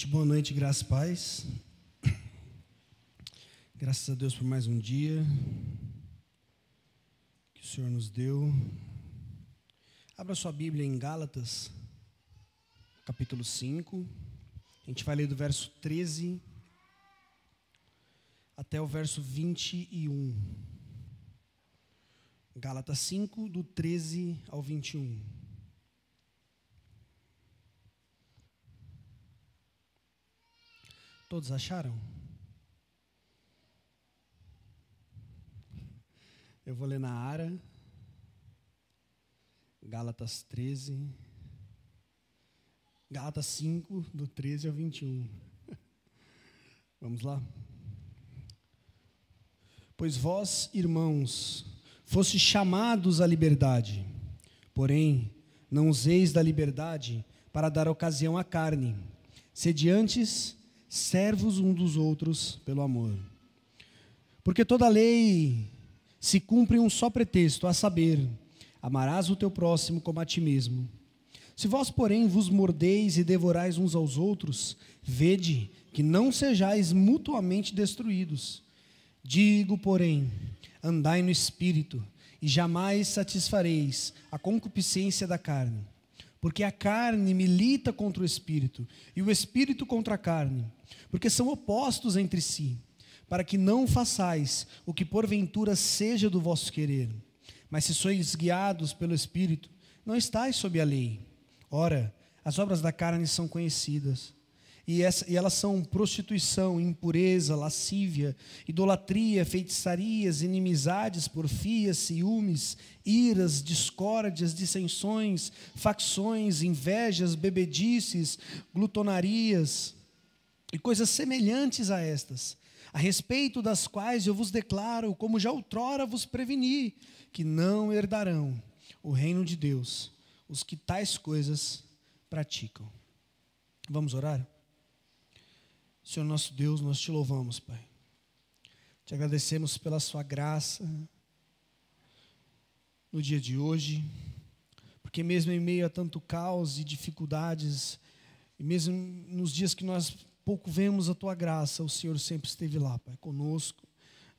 Boa noite, graças e paz. Graças a Deus por mais um dia que o Senhor nos deu. Abra sua Bíblia em Gálatas, capítulo 5. A gente vai ler do verso 13 até o verso 21. Gálatas 5, do 13 ao 21. Todos acharam? Eu vou ler na Ara, Gálatas 13, Gálatas 5, do 13 ao 21. Vamos lá? Pois vós, irmãos, fostes chamados à liberdade, porém, não useis da liberdade para dar ocasião à carne. Sede antes servos uns dos outros pelo amor. Porque toda a lei se cumpre em um só pretexto, a saber, amarás o teu próximo como a ti mesmo. Se vós, porém, vos mordeis e devorais uns aos outros, vede que não sejais mutuamente destruídos. Digo, porém, andai no Espírito, e jamais satisfareis a concupiscência da carne. Porque a carne milita contra o Espírito, e o Espírito contra a carne, porque são opostos entre si, para que não façais o que porventura seja do vosso querer. Mas se sois guiados pelo Espírito, não estáis sob a lei. Ora, as obras da carne são conhecidas, e elas são prostituição, impureza, lascívia, idolatria, feitiçarias, inimizades, porfias, ciúmes, iras, discórdias, dissensões, facções, invejas, bebedices, glutonarias e coisas semelhantes a estas, a respeito das quais eu vos declaro, como já outrora vos preveni, que não herdarão o reino de Deus os que tais coisas praticam. Vamos orar? Senhor nosso Deus, nós te louvamos, Pai. Te agradecemos pela sua graça no dia de hoje, porque mesmo em meio a tanto caos e dificuldades, e mesmo nos dias que nós pouco vemos a tua graça, o Senhor sempre esteve lá, Pai, conosco,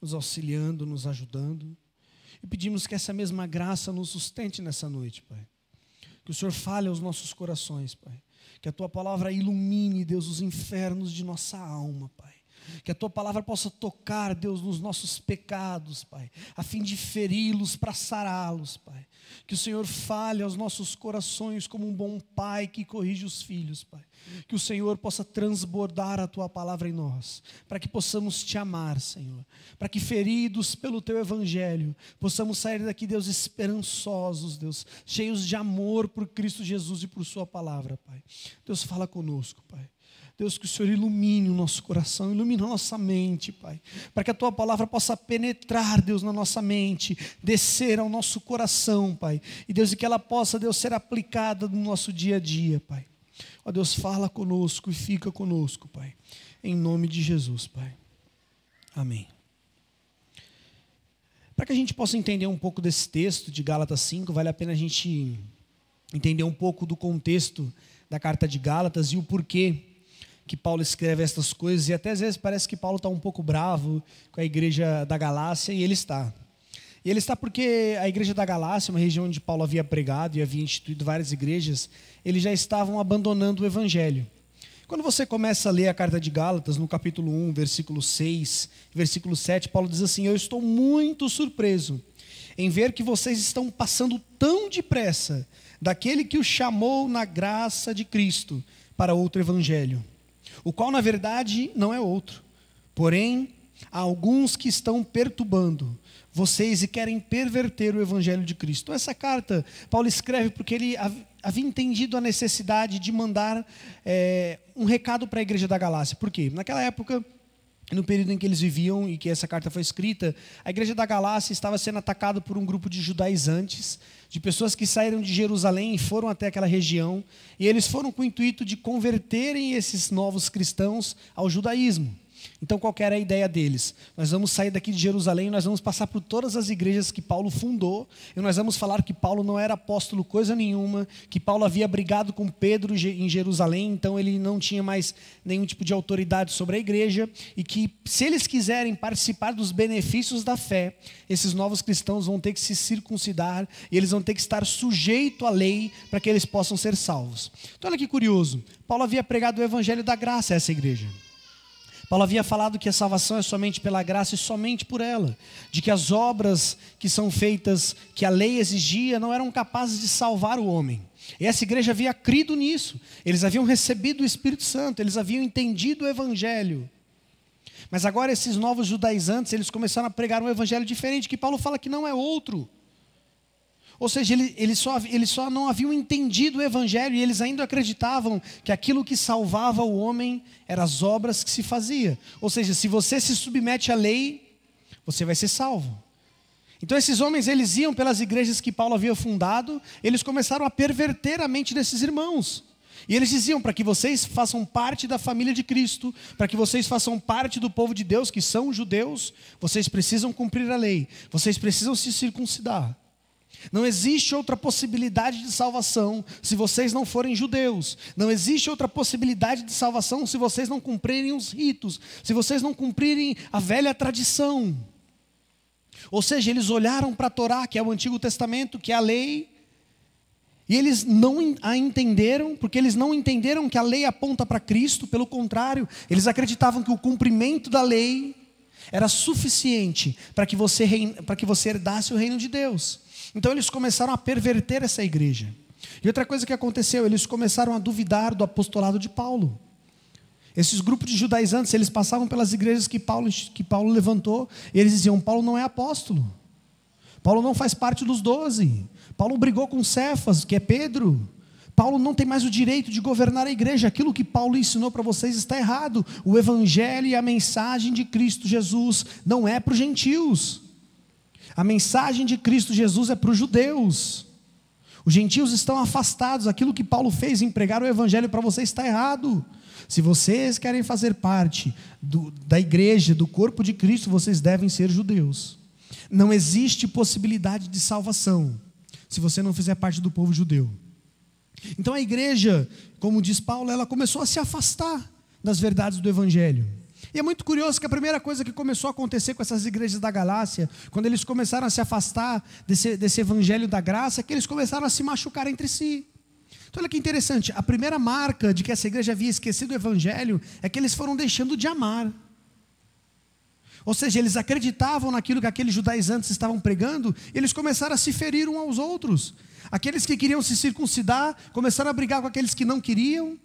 nos auxiliando, nos ajudando. E pedimos que essa mesma graça nos sustente nessa noite, Pai. Que o Senhor fale aos nossos corações, Pai. Que a tua palavra ilumine, Deus, os infernos de nossa alma, Pai. Que a tua palavra possa tocar, Deus, nos nossos pecados, Pai, a fim de feri-los, para sará-los, Pai. Que o Senhor fale aos nossos corações como um bom pai que corrige os filhos, Pai. Que o Senhor possa transbordar a tua palavra em nós, para que possamos te amar, Senhor. Para que, feridos pelo teu evangelho, possamos sair daqui, Deus, esperançosos, Deus, cheios de amor por Cristo Jesus e por sua palavra, Pai. Deus, fala conosco, Pai. Deus, que o Senhor ilumine o nosso coração, ilumine a nossa mente, Pai, para que a tua palavra possa penetrar, Deus, na nossa mente, descer ao nosso coração, Pai, e Deus, e que ela possa, Deus, ser aplicada no nosso dia a dia, Pai. Ó Deus, fala conosco e fica conosco, Pai, em nome de Jesus, Pai. Amém. Para que a gente possa entender um pouco desse texto de Gálatas 5, vale a pena a gente entender um pouco do contexto da carta de Gálatas e o porquê que Paulo escreve estas coisas, e até às vezes parece que Paulo está um pouco bravo com a igreja da Galácia, e ele está. E ele está porque a igreja da Galácia, uma região onde Paulo havia pregado e havia instituído várias igrejas, eles já estavam abandonando o evangelho. Quando você começa a ler a carta de Gálatas, no capítulo 1, versículo 6, versículo 7, Paulo diz assim: eu estou muito surpreso em ver que vocês estão passando tão depressa daquele que o chamou na graça de Cristo para outro evangelho, o qual na verdade não é outro. Porém, há alguns que estão perturbando vocês e querem perverter o evangelho de Cristo. Então, essa carta, Paulo escreve porque ele havia entendido a necessidade de mandar um recado para a igreja da Galácia. Por quê? Naquela época, no período em que eles viviam e que essa carta foi escrita, a igreja da Galácia estava sendo atacada por um grupo de judaizantes, de pessoas que saíram de Jerusalém e foram até aquela região, e eles foram com o intuito de converterem esses novos cristãos ao judaísmo. Então, qual que era a ideia deles? Nós vamos sair daqui de Jerusalém, nós vamos passar por todas as igrejas que Paulo fundou, e nós vamos falar que Paulo não era apóstolo coisa nenhuma, que Paulo havia brigado com Pedro em Jerusalém, então ele não tinha mais nenhum tipo de autoridade sobre a igreja, e que se eles quiserem participar dos benefícios da fé, esses novos cristãos vão ter que se circuncidar, e eles vão ter que estar sujeitos à lei para que eles possam ser salvos. Então, olha que curioso, Paulo havia pregado o evangelho da graça a essa igreja. Paulo havia falado que a salvação é somente pela graça e somente por ela, de que as obras que são feitas, que a lei exigia, não eram capazes de salvar o homem. E essa igreja havia crido nisso, eles haviam recebido o Espírito Santo, eles haviam entendido o evangelho. Mas agora esses novos judaizantes, eles começaram a pregar um evangelho diferente, que Paulo fala que não é outro. Ou seja, eles só não haviam entendido o evangelho, e eles ainda acreditavam que aquilo que salvava o homem eram as obras que se fazia. Ou seja, se você se submete à lei, você vai ser salvo. Então esses homens, eles iam pelas igrejas que Paulo havia fundado, eles começaram a perverter a mente desses irmãos. E eles diziam, para que vocês façam parte da família de Cristo, para que vocês façam parte do povo de Deus, que são judeus, vocês precisam cumprir a lei, vocês precisam se circuncidar. Não existe outra possibilidade de salvação se vocês não forem judeus. Não existe outra possibilidade de salvação se vocês não cumprirem os ritos, se vocês não cumprirem a velha tradição. Ou seja, eles olharam para a Torá, que é o Antigo Testamento, que é a lei, e eles não a entenderam, porque eles não entenderam que a lei aponta para Cristo. Pelo contrário, eles acreditavam que o cumprimento da lei era suficiente para que você herdasse o reino de Deus. Então eles começaram a perverter essa igreja. E outra coisa que aconteceu, eles começaram a duvidar do apostolado de Paulo. Esses grupos de judaizantes, eles passavam pelas igrejas que Paulo levantou, e eles diziam, Paulo não é apóstolo. Paulo não faz parte dos 12. Paulo brigou com Cefas, que é Pedro. Paulo não tem mais o direito de governar a igreja. Aquilo que Paulo ensinou para vocês está errado. O evangelho e a mensagem de Cristo Jesus não é para os gentios. A mensagem de Cristo Jesus é para os judeus. Os gentios estão afastados. Aquilo que Paulo fez em pregar o evangelho para vocês está errado. Se vocês querem fazer parte da igreja, do corpo de Cristo, vocês devem ser judeus. Não existe possibilidade de salvação se você não fizer parte do povo judeu. Então a igreja, como diz Paulo, ela começou a se afastar das verdades do evangelho. E é muito curioso que a primeira coisa que começou a acontecer com essas igrejas da Galácia, quando eles começaram a se afastar desse evangelho da graça, é que eles começaram a se machucar entre si. Então olha que interessante, a primeira marca de que essa igreja havia esquecido o evangelho é que eles foram deixando de amar. Ou seja, eles acreditavam naquilo que aqueles judaizantes estavam pregando, e eles começaram a se ferir uns aos outros. Aqueles que queriam se circuncidar começaram a brigar com aqueles que não queriam.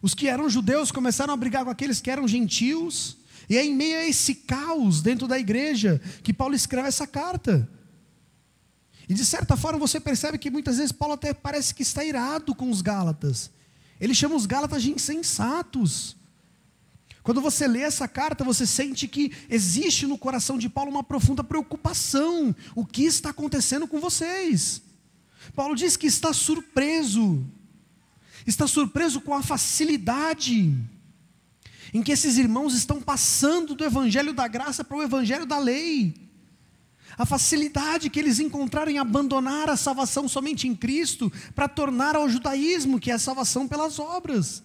Os que eram judeus começaram a brigar com aqueles que eram gentios. E é em meio a esse caos dentro da igreja que Paulo escreve essa carta. E de certa forma você percebe que muitas vezes Paulo até parece que está irado com os Gálatas. Ele chama os Gálatas de insensatos. Quando você lê essa carta, você sente que existe no coração de Paulo uma profunda preocupação. O que está acontecendo com vocês? Paulo diz que está surpreso. Está surpreso com a facilidade em que esses irmãos estão passando do evangelho da graça para o evangelho da lei. A facilidade que eles encontraram em abandonar a salvação somente em Cristo para tornar ao judaísmo, que é a salvação pelas obras.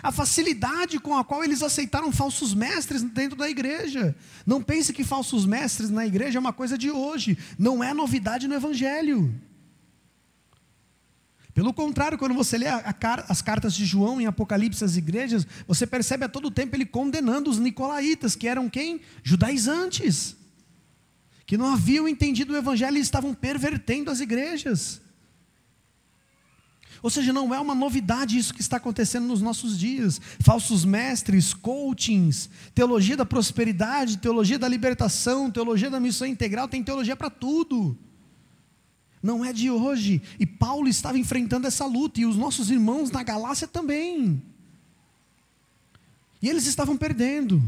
A facilidade com a qual eles aceitaram falsos mestres dentro da igreja. Não pense que falsos mestres na igreja é uma coisa de hoje. Não é novidade no evangelho. Pelo contrário, quando você lê as cartas de João em Apocalipse às igrejas, você percebe a todo tempo ele condenando os nicolaítas, que eram quem? Judaizantes, que não haviam entendido o evangelho e estavam pervertendo as igrejas. Ou seja, não é uma novidade isso que está acontecendo nos nossos dias. Falsos mestres, coachings, teologia da prosperidade, teologia da libertação, teologia da missão integral, tem teologia para tudo. Não é de hoje. E Paulo estava enfrentando essa luta, e os nossos irmãos na Galácia também. E eles estavam perdendo.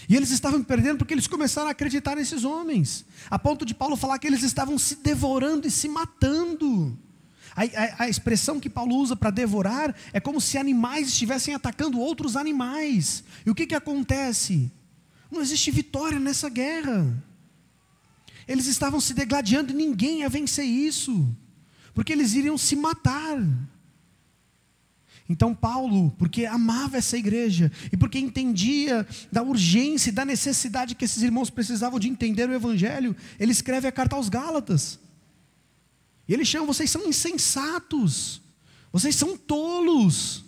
E eles estavam perdendo porque eles começaram a acreditar nesses homens, a ponto de Paulo falar que eles estavam se devorando e se matando. A expressão que Paulo usa para devorar é como se animais estivessem atacando outros animais. E o que acontece? Não existe vitória nessa guerra. Eles estavam se degladiando e ninguém ia vencer isso, porque eles iriam se matar. Então Paulo, porque amava essa igreja, e porque entendia da urgência e da necessidade que esses irmãos precisavam de entender o Evangelho, ele escreve a carta aos Gálatas. E ele chama: vocês são insensatos, vocês são tolos,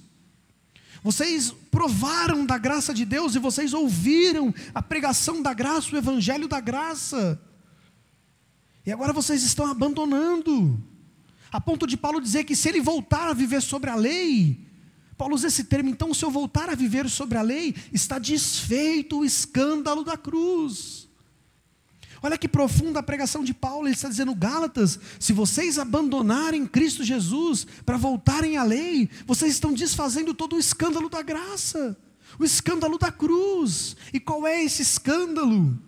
vocês provaram da graça de Deus, e vocês ouviram a pregação da graça, o Evangelho da graça, e agora vocês estão abandonando, a ponto de Paulo dizer que se ele voltar a viver sobre a lei, Paulo usa esse termo, então, se eu voltar a viver sobre a lei, está desfeito o escândalo da cruz. Olha que profunda a pregação de Paulo. Ele está dizendo: Gálatas, se vocês abandonarem Cristo Jesus para voltarem à lei, vocês estão desfazendo todo o escândalo da graça, o escândalo da cruz. E qual é esse escândalo?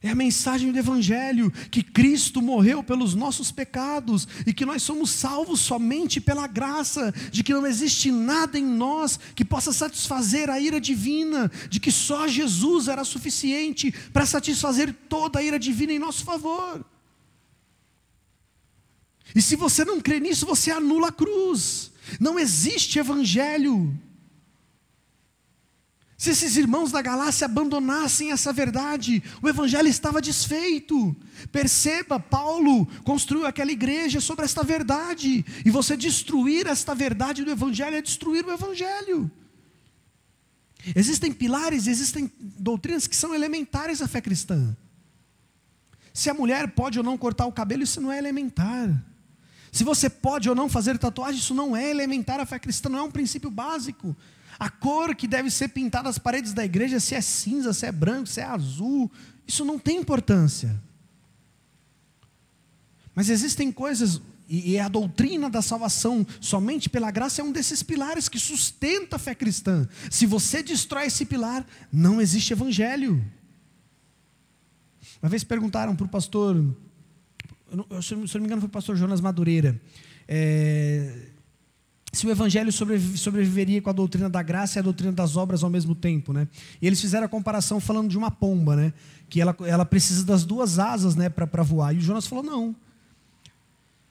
É a mensagem do Evangelho, que Cristo morreu pelos nossos pecados, e que nós somos salvos somente pela graça, de que não existe nada em nós que possa satisfazer a ira divina, de que só Jesus era suficiente para satisfazer toda a ira divina em nosso favor. E se você não crê nisso, você anula a cruz. Não existe Evangelho. Se esses irmãos da Galácia abandonassem essa verdade, o Evangelho estava desfeito. Perceba, Paulo construiu aquela igreja sobre esta verdade, e você destruir esta verdade do Evangelho é destruir o Evangelho. Existem pilares, existem doutrinas que são elementares à fé cristã. Se a mulher pode ou não cortar o cabelo, isso não é elementar. Se você pode ou não fazer tatuagem, isso não é elementar à fé cristã, não é um princípio básico. A cor que deve ser pintada nas paredes da igreja, se é cinza, se é branco, se é azul, isso não tem importância. Mas existem coisas, e a doutrina da salvação somente pela graça é um desses pilares que sustenta a fé cristã. Se você destrói esse pilar, não existe Evangelho. Uma vez perguntaram para o pastor, se não me engano foi o pastor Jonas Madureira, se o Evangelho sobreviveria com a doutrina da graça e a doutrina das obras ao mesmo tempo, né? E eles fizeram a comparação falando de uma pomba, né? Que ela precisa das duas asas, né, para voar. E o Jonas falou: não.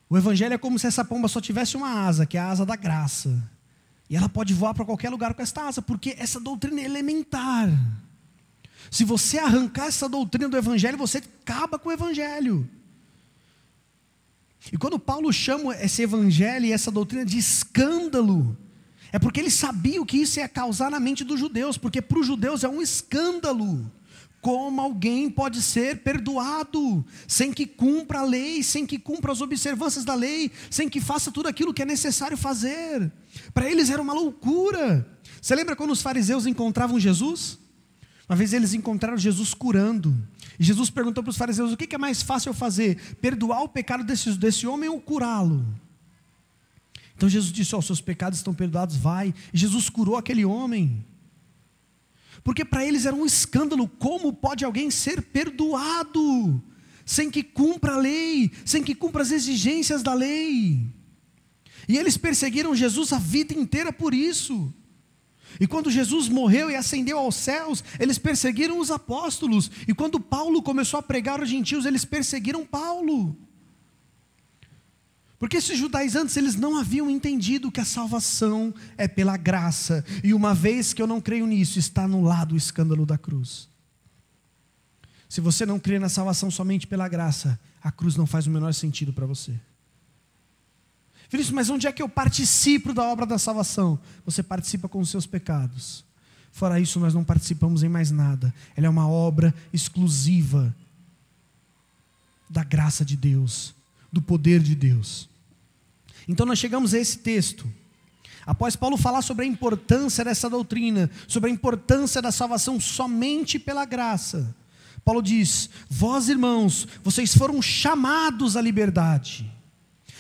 O Evangelho é como se essa pomba só tivesse uma asa, que é a asa da graça. E ela pode voar para qualquer lugar com essa asa, porque essa doutrina é elementar. Se você arrancar essa doutrina do Evangelho, você acaba com o Evangelho. E quando Paulo chama esse Evangelho e essa doutrina de escândalo, é porque ele sabia o que isso ia causar na mente dos judeus, porque para os judeus é um escândalo. Como alguém pode ser perdoado sem que cumpra a lei, sem que cumpra as observâncias da lei, sem que faça tudo aquilo que é necessário fazer? Para eles era uma loucura. Você lembra quando os fariseus encontravam Jesus? Uma vez eles encontraram Jesus curando, e Jesus perguntou para os fariseus: o que é mais fácil eu fazer? Perdoar o pecado desse homem ou curá-lo? Então Jesus disse: os seus pecados estão perdoados, vai. E Jesus curou aquele homem, porque para eles era um escândalo. Como pode alguém ser perdoado sem que cumpra a lei, sem que cumpra as exigências da lei? E eles perseguiram Jesus a vida inteira por isso. E quando Jesus morreu e ascendeu aos céus, eles perseguiram os apóstolos. E quando Paulo começou a pregar aos gentios, eles perseguiram Paulo. Porque esses judaizantes, eles não haviam entendido que a salvação é pela graça. E uma vez que eu não creio nisso, está anulado o escândalo da cruz. Se você não crê na salvação somente pela graça, a cruz não faz o menor sentido para você. Filhos, mas onde é que eu participo da obra da salvação? Você participa com os seus pecados. Fora isso, nós não participamos em mais nada. Ela é uma obra exclusiva da graça de Deus, do poder de Deus. Então nós chegamos a esse texto. Após Paulo falar sobre a importância dessa doutrina, sobre a importância da salvação somente pela graça, Paulo diz: vós, irmãos, vocês foram chamados à liberdade.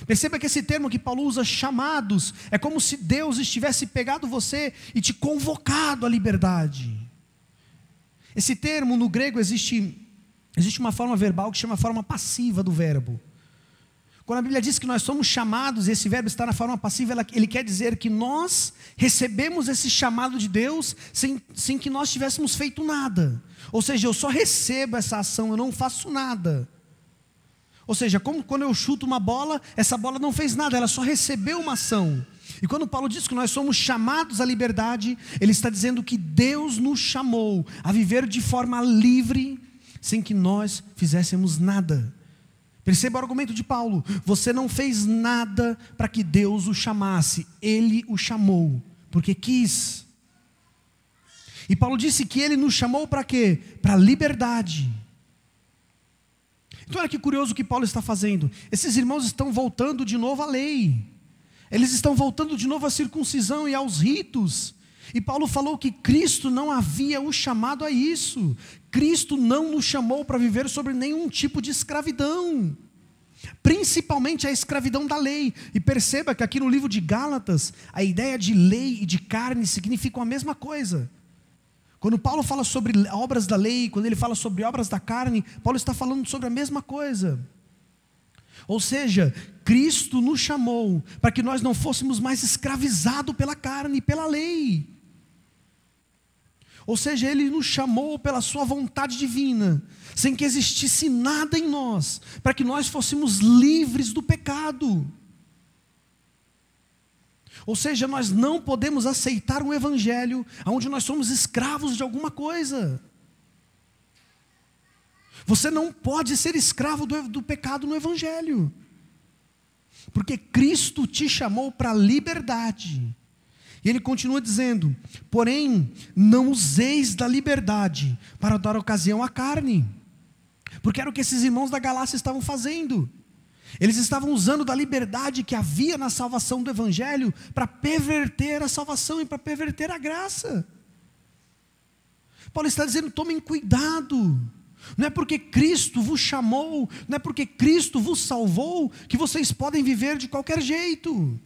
Perceba que esse termo que Paulo usa, chamados, é como se Deus estivesse pegado você e te convocado à liberdade. Esse termo no grego existe uma forma verbal que chama forma passiva do verbo. Quando a Bíblia diz que nós somos chamados, e esse verbo está na forma passiva, ele quer dizer que nós recebemos esse chamado de Deus sem que nós tivéssemos feito nada. Ou seja, eu só recebo essa ação, eu não faço nada. Ou seja, como quando eu chuto uma bola, essa bola não fez nada, ela só recebeu uma ação. E quando Paulo diz que nós somos chamados à liberdade, ele está dizendo que Deus nos chamou a viver de forma livre, sem que nós fizéssemos nada. Perceba o argumento de Paulo: você não fez nada para que Deus o chamasse, Ele o chamou, porque quis. E Paulo disse que Ele nos chamou para quê? Para a liberdade. Então olha que curioso o que Paulo está fazendo. Esses irmãos estão voltando de novo à lei. Eles estão voltando de novo à circuncisão e aos ritos. E Paulo falou que Cristo não havia o chamado a isso. Cristo não nos chamou para viver sobre nenhum tipo de escravidão, principalmente a escravidão da lei. E perceba que aqui no livro de Gálatas, a ideia de lei e de carne significam a mesma coisa. Quando Paulo fala sobre obras da lei, quando ele fala sobre obras da carne, Paulo está falando sobre a mesma coisa. Ou seja, Cristo nos chamou para que nós não fôssemos mais escravizados pela carne e pela lei. Ou seja, Ele nos chamou pela sua vontade divina, sem que existisse nada em nós, para que nós fôssemos livres do pecado. Ou seja, nós não podemos aceitar um evangelho onde nós somos escravos de alguma coisa. Você não pode ser escravo do pecado no evangelho, porque Cristo te chamou para a liberdade. E ele continua dizendo: porém, não useis da liberdade para dar ocasião à carne. Porque era o que esses irmãos da Galácia estavam fazendo. Eles estavam usando da liberdade que havia na salvação do evangelho para perverter a salvação e para perverter a graça. Paulo está dizendo: tomem cuidado. Não é porque Cristo vos chamou, não é porque Cristo vos salvou, que vocês podem viver de qualquer jeito.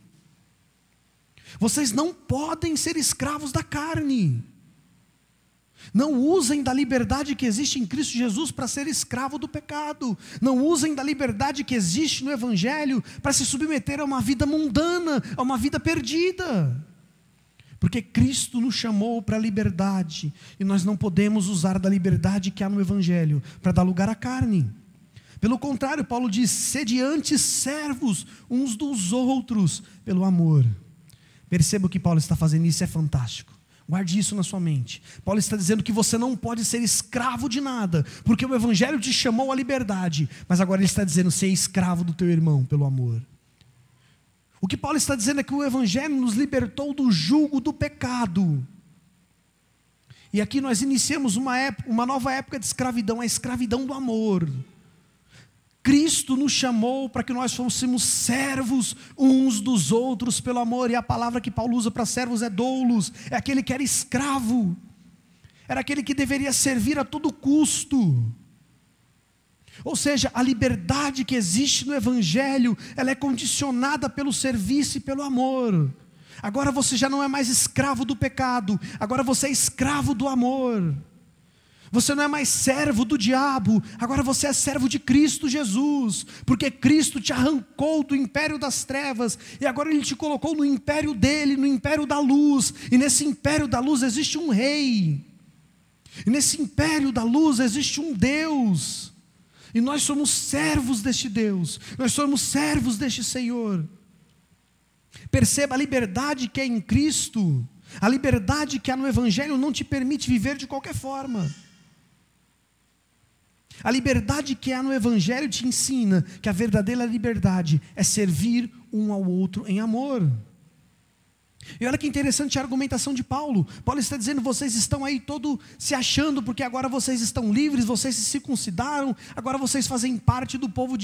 Vocês não podem ser escravos da carne. Não usem da liberdade que existe em Cristo Jesus para ser escravo do pecado. Não usem da liberdade que existe no evangelho para se submeter a uma vida mundana, a uma vida perdida. Porque Cristo nos chamou para a liberdade, e nós não podemos usar da liberdade que há no evangelho para dar lugar à carne. Pelo contrário, Paulo diz: sede antes servos uns dos outros pelo amor. Perceba o que Paulo está fazendo, isso é fantástico. Guarde isso na sua mente. Paulo está dizendo que você não pode ser escravo de nada, porque o evangelho te chamou à liberdade, mas agora ele está dizendo: ser escravo do teu irmão pelo amor. O que Paulo está dizendo é que o evangelho nos libertou do jugo do pecado. E aqui nós iniciamos uma nova época de escravidão, a escravidão do amor. Cristo nos chamou para que nós fôssemos servos uns dos outros pelo amor. E a palavra que Paulo usa para servos é doulos, é aquele que era escravo, era aquele que deveria servir a todo custo. Ou seja, a liberdade que existe no evangelho, ela é condicionada pelo serviço e pelo amor. Agora você já não é mais escravo do pecado, agora você é escravo do amor. Você não é mais servo do diabo, agora você é servo de Cristo Jesus, porque Cristo te arrancou do império das trevas, e agora Ele te colocou no império dEle, no império da luz, e nesse império da luz existe um rei, e nesse império da luz existe um Deus, e nós somos servos deste Deus, nós somos servos deste Senhor. Perceba, a liberdade que é em Cristo, a liberdade que há no evangelho não te permite viver de qualquer forma. A liberdade que há no evangelho te ensina que a verdadeira liberdade é servir um ao outro em amor. E olha que interessante a argumentação de Paulo. Paulo está dizendo: vocês estão aí todo se achando porque agora vocês estão livres, vocês se circuncidaram, agora vocês fazem parte do povo,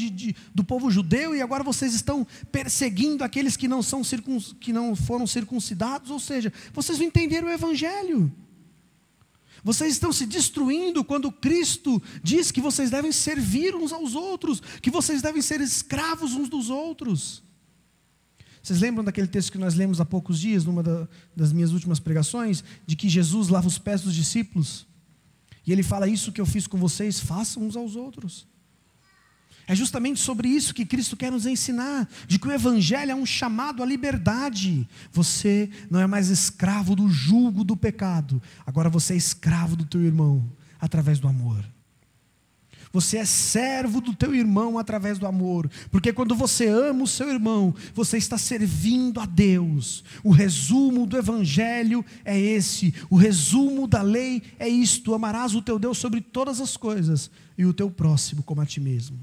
do povo judeu, e agora vocês estão perseguindo aqueles que não foram circuncidados. Ou seja, vocês não entenderam o evangelho. Vocês estão se destruindo quando Cristo diz que vocês devem servir uns aos outros, que vocês devem ser escravos uns dos outros. Vocês lembram daquele texto que nós lemos há poucos dias, numa das minhas últimas pregações, de que Jesus lava os pés dos discípulos? E Ele fala: isso que eu fiz com vocês, façam uns aos outros. É justamente sobre isso que Cristo quer nos ensinar, de que o Evangelho é um chamado à liberdade. Você não é mais escravo do jugo do pecado, agora você é escravo do teu irmão, através do amor. Você é servo do teu irmão através do amor, porque quando você ama o seu irmão, você está servindo a Deus. O resumo do Evangelho é esse, o resumo da lei é isto: amarás o teu Deus sobre todas as coisas e o teu próximo como a ti mesmo.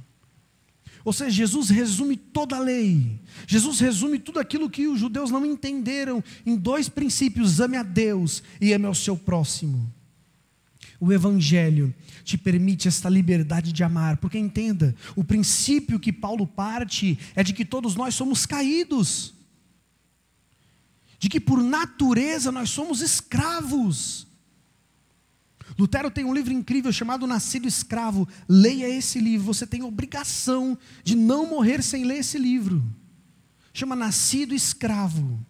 Ou seja, Jesus resume toda a lei, Jesus resume tudo aquilo que os judeus não entenderam em dois princípios: ame a Deus e ame ao seu próximo. O Evangelho te permite esta liberdade de amar, porque entenda, o princípio que Paulo parte é de que todos nós somos caídos, de que por natureza nós somos escravos. Lutero tem um livro incrível chamado Nascido Escravo. Leia esse livro, você tem obrigação de não morrer sem ler esse livro. Chama Nascido Escravo.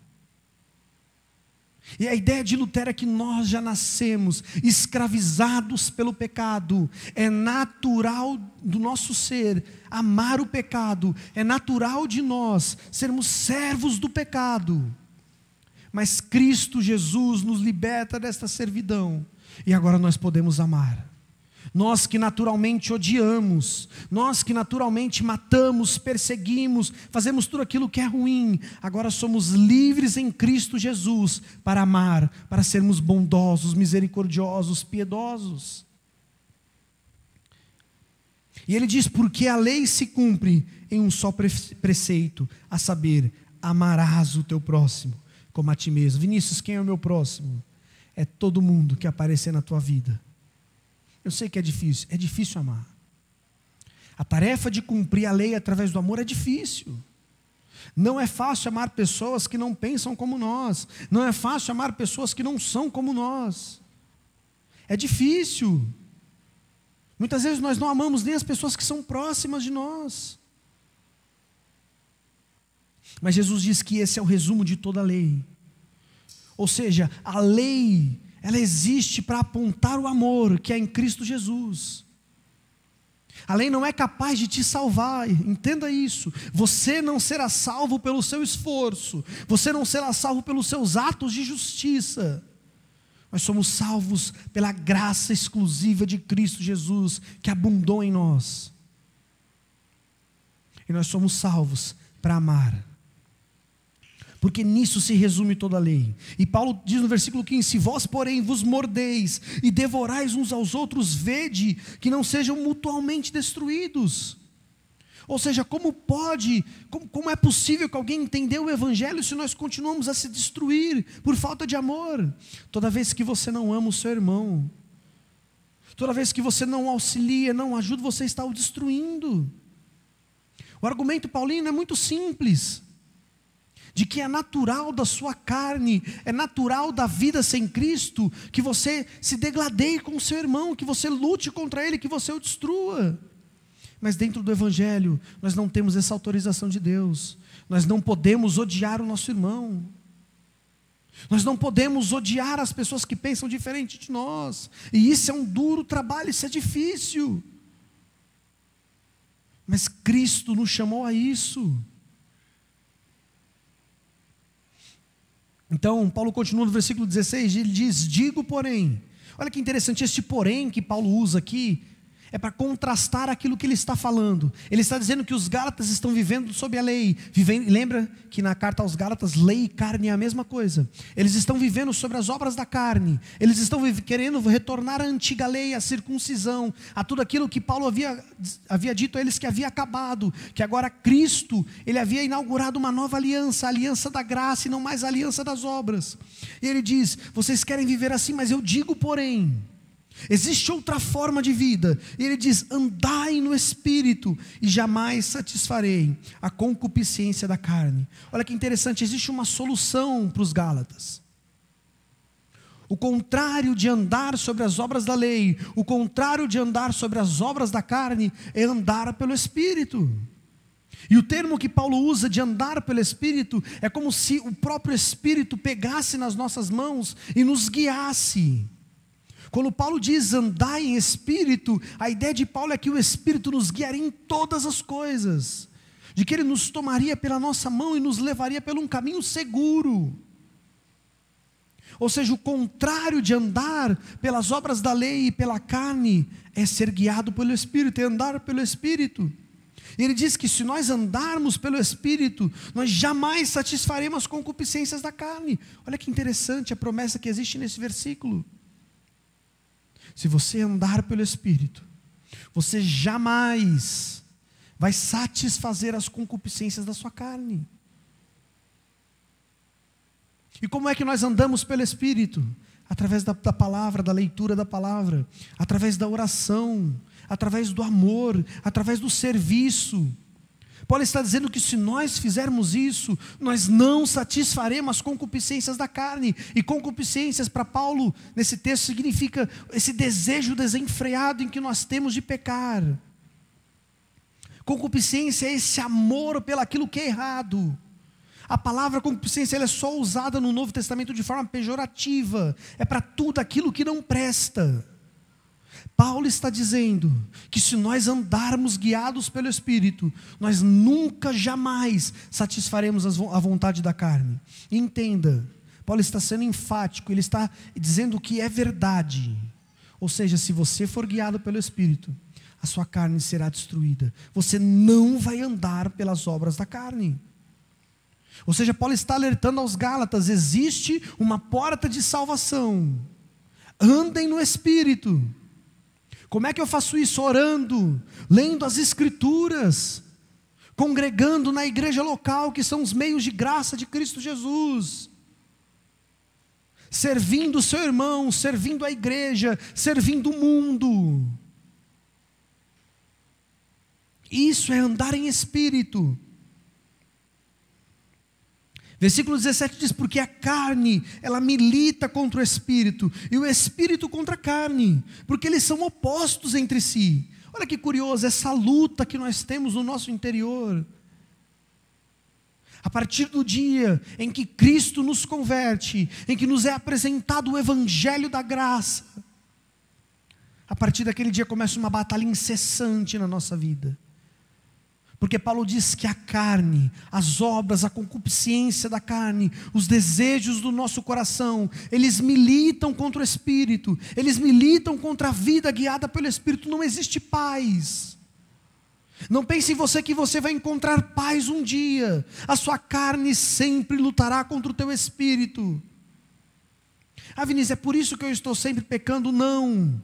E a ideia de Lutero é que nós já nascemos escravizados pelo pecado. É natural do nosso ser amar o pecado. É natural de nós sermos servos do pecado. Mas Cristo Jesus nos liberta desta servidão. E agora nós podemos amar. Nós que naturalmente odiamos, nós que naturalmente matamos, perseguimos, fazemos tudo aquilo que é ruim, agora somos livres em Cristo Jesus para amar, para sermos bondosos, misericordiosos, piedosos. E ele diz: porque a lei se cumpre em um só preceito, a saber, amarás o teu próximo como a ti mesmo. Vinícius, quem é o meu próximo? É todo mundo que aparecer na tua vida. Eu sei que é difícil amar. A tarefa de cumprir a lei através do amor é difícil. Não é fácil amar pessoas que não pensam como nós. Não é fácil amar pessoas que não são como nós. É difícil. Muitas vezes nós não amamos nem as pessoas que são próximas de nós. Mas Jesus diz que esse é o resumo de toda a lei. Ou seja, a lei, ela existe para apontar o amor que é em Cristo Jesus. A lei não é capaz de te salvar, entenda isso. Você não será salvo pelo seu esforço, você não será salvo pelos seus atos de justiça. Nós somos salvos pela graça exclusiva de Cristo Jesus, que abundou em nós. E nós somos salvos para amar. Porque nisso se resume toda a lei. E Paulo diz no versículo 15: se vós, porém, vos mordeis e devorais uns aos outros, vede que não sejam mutuamente destruídos. Ou seja, como é possível que alguém entenda o Evangelho se nós continuamos a se destruir por falta de amor? Toda vez que você não ama o seu irmão, toda vez que você não auxilia, não ajuda, você está o destruindo. O argumento paulino é muito simples: de que é natural da sua carne, é natural da vida sem Cristo, que você se degladeie com o seu irmão, que você lute contra ele, que você o destrua. Mas dentro do Evangelho, nós não temos essa autorização de Deus. Nós não podemos odiar o nosso irmão. Nós não podemos odiar as pessoas que pensam diferente de nós. E isso é um duro trabalho, isso é difícil. Mas Cristo nos chamou a isso. Então, Paulo continua no versículo 16, ele diz: digo porém. Olha que interessante, este porém que Paulo usa aqui, é para contrastar aquilo que ele está falando. Ele está dizendo que os Gálatas estão vivendo sob a lei. Lembra que na carta aos Gálatas, lei e carne é a mesma coisa. Eles estão vivendo sobre as obras da carne. Eles estão querendo retornar à antiga lei, à circuncisão, a tudo aquilo que Paulo havia dito a eles que havia acabado. Que agora Cristo, ele havia inaugurado uma nova aliança, a aliança da graça e não mais a aliança das obras. E ele diz: vocês querem viver assim, mas eu digo porém, existe outra forma de vida. E ele diz: andai no Espírito e jamais satisfarei a concupiscência da carne. Olha que interessante, existe uma solução para os Gálatas. O contrário de andar sobre as obras da lei, o contrário de andar sobre as obras da carne, é andar pelo Espírito. E o termo que Paulo usa de andar pelo Espírito é como se o próprio Espírito pegasse nas nossas mãos e nos guiasse. Quando Paulo diz andar em espírito, a ideia de Paulo é que o Espírito nos guiaria em todas as coisas, de que Ele nos tomaria pela nossa mão e nos levaria por um caminho seguro. Ou seja, o contrário de andar pelas obras da lei e pela carne é ser guiado pelo Espírito, é andar pelo Espírito. E ele diz que se nós andarmos pelo Espírito, nós jamais satisfaremos as concupiscências da carne. Olha que interessante a promessa que existe nesse versículo. Se você andar pelo Espírito, você jamais vai satisfazer as concupiscências da sua carne. E como é que nós andamos pelo Espírito? Através da palavra, da leitura da palavra, através da oração, através do amor, através do serviço. Paulo está dizendo que se nós fizermos isso, nós não satisfaremos as concupiscências da carne. E concupiscências para Paulo, nesse texto, significa esse desejo desenfreado em que nós temos de pecar. Concupiscência é esse amor pelaquilo que é errado. A palavra concupiscência ela é só usada no Novo Testamento de forma pejorativa. É para tudo aquilo que não presta. Paulo está dizendo que se nós andarmos guiados pelo Espírito, nós nunca, jamais satisfaremos a vontade da carne. Entenda, Paulo está sendo enfático, ele está dizendo que é verdade. Ou seja, se você for guiado pelo Espírito, a sua carne será destruída. Você não vai andar pelas obras da carne. Ou seja, Paulo está alertando aos Gálatas, existe uma porta de salvação. Andem no Espírito. Como é que eu faço isso? Orando, lendo as Escrituras, congregando na igreja local, que são os meios de graça de Cristo Jesus, servindo o seu irmão, servindo a igreja, servindo o mundo. Isso é andar em espírito. Versículo 17 diz, porque a carne, ela milita contra o espírito, e o espírito contra a carne, porque eles são opostos entre si. Olha que curioso, essa luta que nós temos no nosso interior. A partir do dia em que Cristo nos converte, em que nos é apresentado o evangelho da graça, a partir daquele dia começa uma batalha incessante na nossa vida. Porque Paulo diz que a carne, as obras, a concupiscência da carne, os desejos do nosso coração, eles militam contra o Espírito, eles militam contra a vida guiada pelo Espírito. Não existe paz. Não pense em você que você vai encontrar paz um dia. A sua carne sempre lutará contra o teu Espírito. Ah, Vinícius, é por isso que eu estou sempre pecando? Não.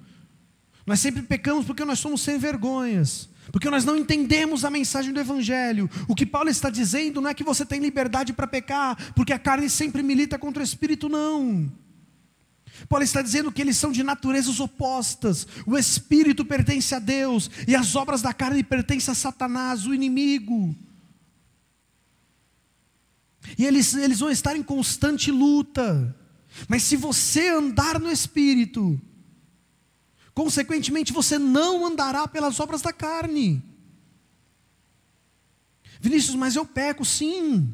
Nós sempre pecamos porque nós somos sem vergonhas. Porque nós não entendemos a mensagem do Evangelho. O que Paulo está dizendo não é que você tem liberdade para pecar, porque a carne sempre milita contra o Espírito, não. Paulo está dizendo que eles são de naturezas opostas. O Espírito pertence a Deus, e as obras da carne pertencem a Satanás, o inimigo. E eles vão estar em constante luta. Mas se você andar no Espírito, consequentemente, você não andará pelas obras da carne. Vinícius, mas eu peco, sim.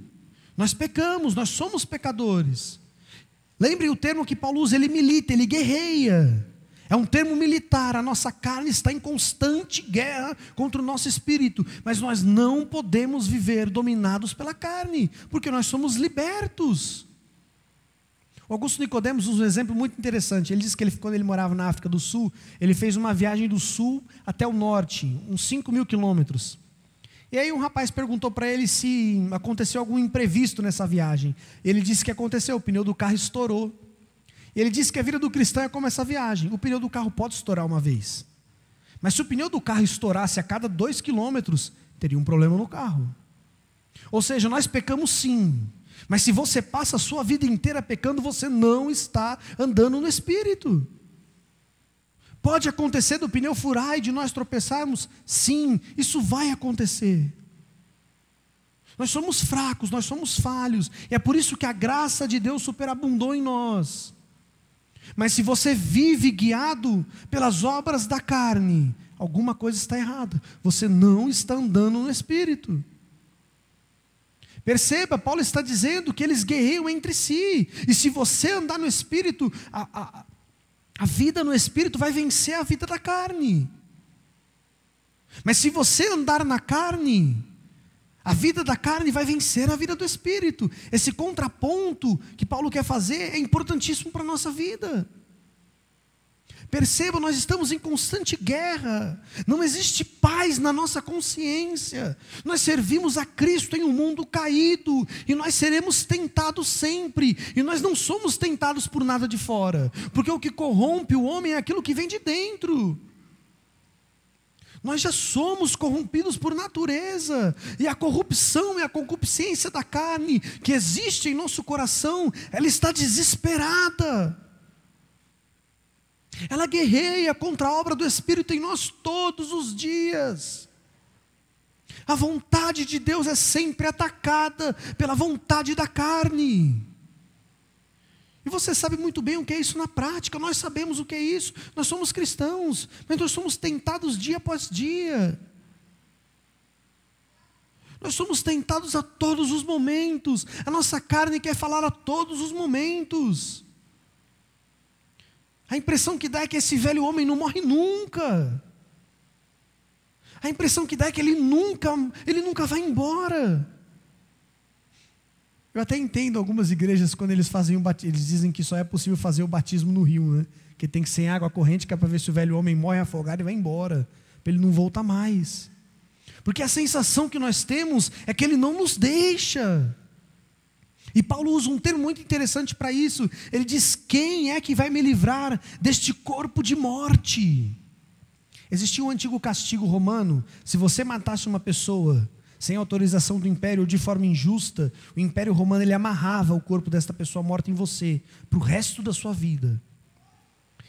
Nós pecamos, nós somos pecadores. Lembre o termo que Paulo usa, ele milita, ele guerreia. É um termo militar, a nossa carne está em constante guerra contra o nosso espírito. Mas nós não podemos viver dominados pela carne, porque nós somos libertos. O Augusto Nicodemos usa um exemplo muito interessante. Ele diz que quando ele morava na África do Sul, ele fez uma viagem do sul até o norte, uns 5.000 quilômetros. E aí um rapaz perguntou para ele se aconteceu algum imprevisto nessa viagem. Ele disse que aconteceu, o pneu do carro estourou. E ele disse que a vida do cristão é como essa viagem. O pneu do carro pode estourar uma vez. Mas se o pneu do carro estourasse a cada 2 quilômetros, teria um problema no carro. Ou seja, nós pecamos sim. Mas se você passa a sua vida inteira pecando, você não está andando no Espírito. Pode acontecer do pneu furar e de nós tropeçarmos? Sim, isso vai acontecer. Nós somos fracos, nós somos falhos. E é por isso que a graça de Deus superabundou em nós. Mas se você vive guiado pelas obras da carne, alguma coisa está errada. Você não está andando no Espírito. Perceba, Paulo está dizendo que eles guerreiam entre si. E se você andar no Espírito, A vida no Espírito vai vencer a vida da carne. Mas se você andar na carne, a vida da carne vai vencer a vida do Espírito. Esse contraponto que Paulo quer fazer é importantíssimo para a nossa vida. Perceba, nós estamos em constante guerra. Não existe paz na nossa consciência. Nós servimos a Cristo em um mundo caído. E nós seremos tentados sempre. E nós não somos tentados por nada de fora. Porque o que corrompe o homem é aquilo que vem de dentro. Nós já somos corrompidos por natureza. E a corrupção e a concupiscência da carne que existe em nosso coração, ela está desesperada. Ela guerreia contra a obra do Espírito em nós todos os dias. A vontade de Deus é sempre atacada pela vontade da carne. E você sabe muito bem o que é isso na prática. Nós sabemos o que é isso. Nós somos cristãos, mas nós somos tentados dia após dia. Nós somos tentados a todos os momentos. A nossa carne quer falar a todos os momentos. A impressão que dá é que esse velho homem não morre nunca. A impressão que dá é que ele nunca vai embora. Eu até entendo algumas igrejas quando eles fazem o batismo, eles dizem que só é possível fazer o batismo no rio, né? Que tem que ser em água corrente, que é para ver se o velho homem morre afogado e vai embora, para ele não voltar mais. Porque a sensação que nós temos é que ele não nos deixa. E Paulo usa um termo muito interessante para isso. Ele diz: quem é que vai me livrar deste corpo de morte? Existia um antigo castigo romano. Se você matasse uma pessoa sem autorização do império ou de forma injusta, o império romano ele amarrava o corpo desta pessoa morta em você para o resto da sua vida.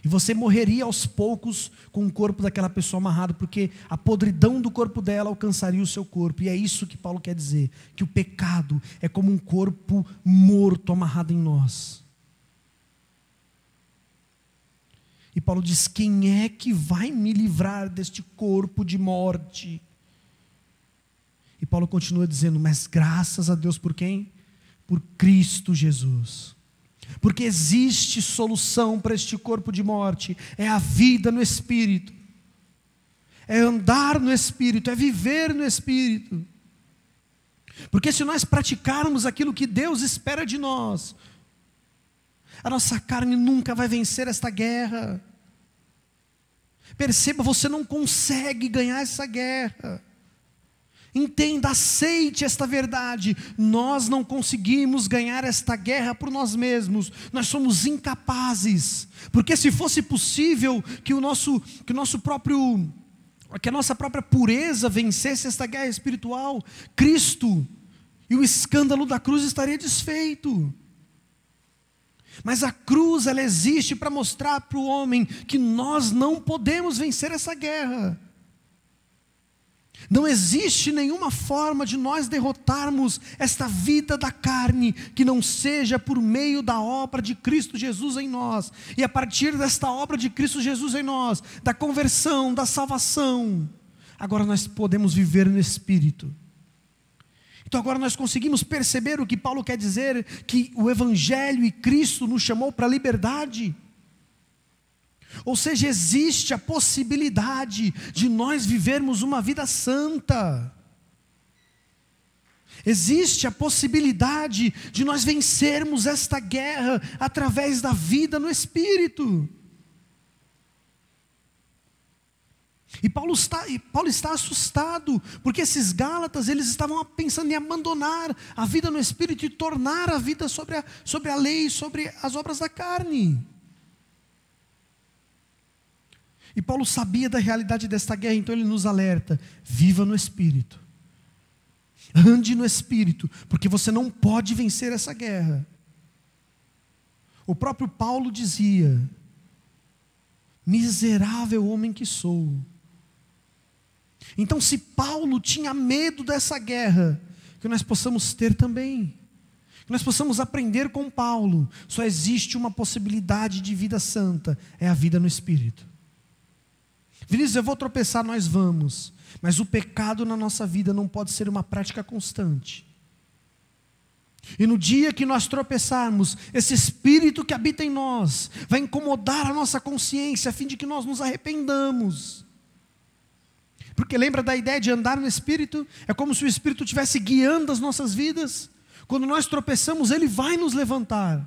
E você morreria aos poucos com o corpo daquela pessoa amarrado, porque a podridão do corpo dela alcançaria o seu corpo. E é isso que Paulo quer dizer, que o pecado é como um corpo morto amarrado em nós. E Paulo diz: quem é que vai me livrar deste corpo de morte? E Paulo continua dizendo: mas graças a Deus por quem? Por Cristo Jesus. Porque existe solução para este corpo de morte. É a vida no Espírito. É andar no Espírito, é viver no Espírito. Porque se nós praticarmos aquilo que Deus espera de nós, a nossa carne nunca vai vencer esta guerra. Perceba, você não consegue ganhar essa guerra. Entenda, aceite esta verdade. Nós não conseguimos ganhar esta guerra por nós mesmos. Nós somos incapazes. Porque se fosse possível que a nossa própria pureza vencesse esta guerra espiritual, Cristo e o escândalo da cruz estaria desfeito. Mas a cruz, ela existe para mostrar para o homem que nós não podemos vencer essa guerra. Não existe nenhuma forma de nós derrotarmos esta vida da carne que não seja por meio da obra de Cristo Jesus em nós. E a partir desta obra de Cristo Jesus em nós, da conversão, da salvação, agora nós podemos viver no Espírito. Então agora nós conseguimos perceber o que Paulo quer dizer, que o Evangelho e Cristo nos chamou para a liberdade. Ou seja, existe a possibilidade de nós vivermos uma vida santa. Existe a possibilidade de nós vencermos esta guerra através da vida no Espírito. E Paulo está assustado, porque esses Gálatas, eles estavam pensando em abandonar a vida no Espírito e tornar a vida sobre a lei, sobre as obras da carne. E Paulo sabia da realidade desta guerra, então ele nos alerta: viva no Espírito, ande no Espírito, porque você não pode vencer essa guerra. O próprio Paulo dizia: miserável homem que sou. Então, se Paulo tinha medo dessa guerra, que nós possamos ter também, que nós possamos aprender com Paulo. Só existe uma possibilidade de vida santa, é a vida no Espírito. Vinícius, eu vou tropeçar, nós vamos, mas o pecado na nossa vida não pode ser uma prática constante. E no dia que nós tropeçarmos, esse Espírito que habita em nós vai incomodar a nossa consciência, a fim de que nós nos arrependamos. Porque lembra da ideia de andar no Espírito? É como se o Espírito estivesse guiando as nossas vidas. Quando nós tropeçamos, Ele vai nos levantar.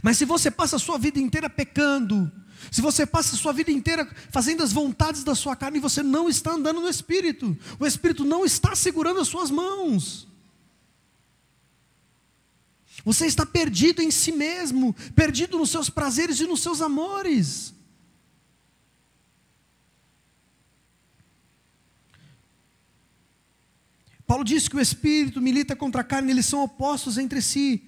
Mas se você passa a sua vida inteira pecando, se você passa a sua vida inteira fazendo as vontades da sua carne, você não está andando no Espírito. O Espírito não está segurando as suas mãos. Você está perdido em si mesmo, perdido nos seus prazeres e nos seus amores. Paulo diz que o Espírito milita contra a carne, eles são opostos entre si.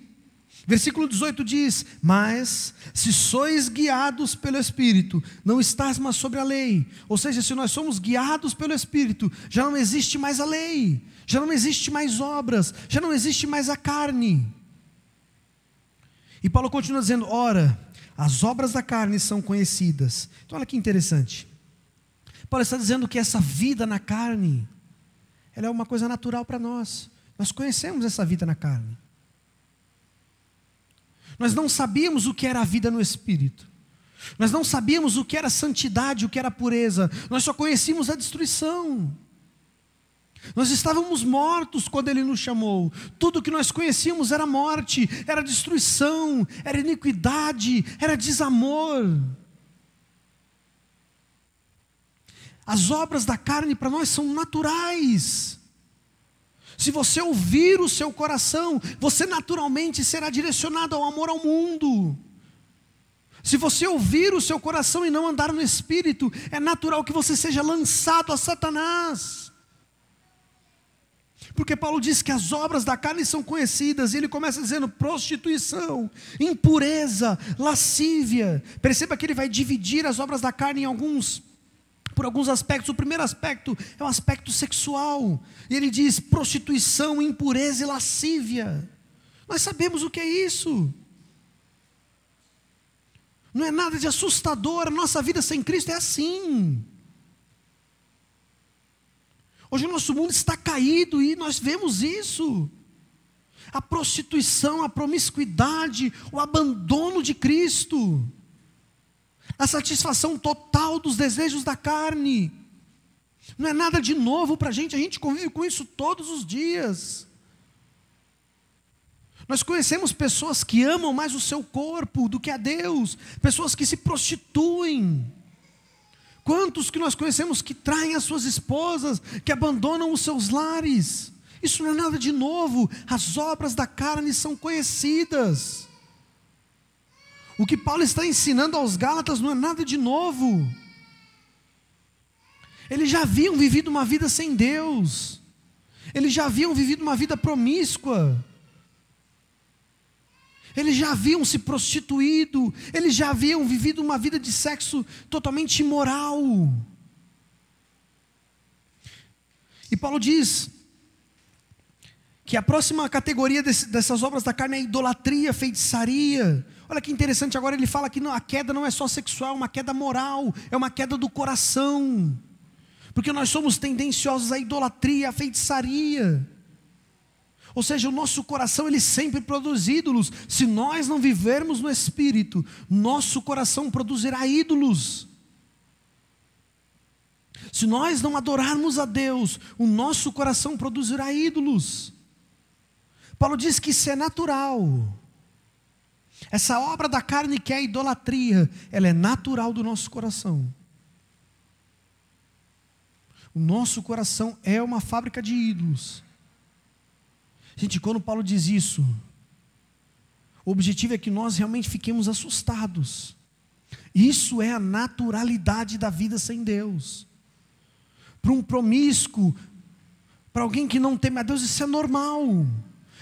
Versículo 18 diz: mas se sois guiados pelo Espírito, não estás mais sobre a lei. Ou seja, se nós somos guiados pelo Espírito, já não existe mais a lei, já não existe mais obras, já não existe mais a carne. E Paulo continua dizendo: ora, as obras da carne são conhecidas. Então olha que interessante. Paulo está dizendo que essa vida na carne, ela é uma coisa natural para nós. Nós conhecemos essa vida na carne. Nós não sabíamos o que era a vida no Espírito. Nós não sabíamos o que era santidade, o que era pureza. Nós só conhecíamos a destruição. Nós estávamos mortos quando Ele nos chamou. Tudo que nós conhecíamos era morte, era destruição, era iniquidade, era desamor. As obras da carne para nós são naturais. Se você ouvir o seu coração, você naturalmente será direcionado ao amor ao mundo. Se você ouvir o seu coração e não andar no Espírito, é natural que você seja lançado a Satanás. Porque Paulo diz que as obras da carne são conhecidas, e ele começa dizendo prostituição, impureza, lascívia. Perceba que ele vai dividir as obras da carne por alguns aspectos. O primeiro aspecto é o aspecto sexual, e ele diz prostituição, impureza e lascívia. Nós sabemos o que é isso. Não é nada de assustador, a nossa vida sem Cristo é assim. Hoje o nosso mundo está caído e nós vemos isso. A prostituição, a promiscuidade, o abandono de Cristo, a satisfação total dos desejos da carne. Não é nada de novo para a gente convive com isso todos os dias. Nós conhecemos pessoas que amam mais o seu corpo do que a Deus, pessoas que se prostituem. Quantos que nós conhecemos que traem as suas esposas, que abandonam os seus lares? Isso não é nada de novo, as obras da carne são conhecidas. O que Paulo está ensinando aos Gálatas não é nada de novo. Eles já haviam vivido uma vida sem Deus, eles já haviam vivido uma vida promíscua, eles já haviam se prostituído, eles já haviam vivido uma vida de sexo totalmente imoral. E Paulo diz que a próxima categoria dessas obras da carne é idolatria, feitiçaria. Olha que interessante, agora ele fala que a queda não é só sexual, é uma queda moral, é uma queda do coração. Porque nós somos tendenciosos à idolatria, à feitiçaria. Ou seja, o nosso coração ele sempre produz ídolos. Se nós não vivermos no Espírito, nosso coração produzirá ídolos. Se nós não adorarmos a Deus, o nosso coração produzirá ídolos. Paulo diz que isso é natural. Essa obra da carne que é a idolatria, ela é natural do nosso coração. O nosso coração é uma fábrica de ídolos. Gente, quando Paulo diz isso, o objetivo é que nós realmente fiquemos assustados. Isso é a naturalidade da vida sem Deus. Para um promíscuo, para alguém que não teme a Deus, isso é normal.